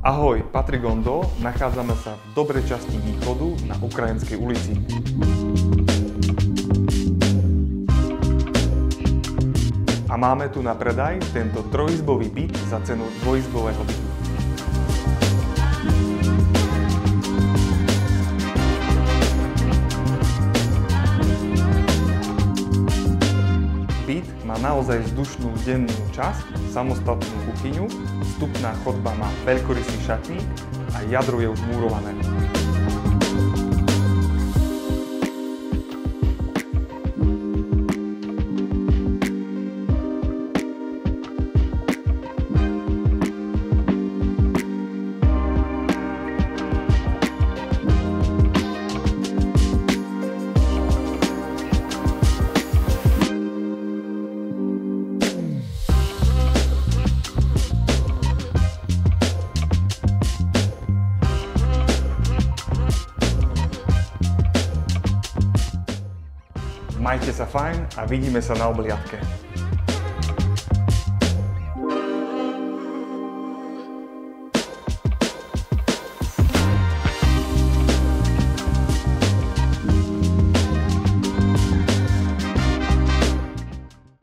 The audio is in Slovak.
Ahoj, Patrik Gondo, nachádzame sa v dobrej časti východu na Ukrajinskej ulici. A máme tu na predaj tento trojizbový byt za cenu dvojizbového bytu. Byt má naozaj vzdušnú dennú časť, samostatnú kuchyňu, vstupná chodba má veľkorysý šatník a jadro je už múrované. Majte sa fajn a vidíme sa na obhliadke.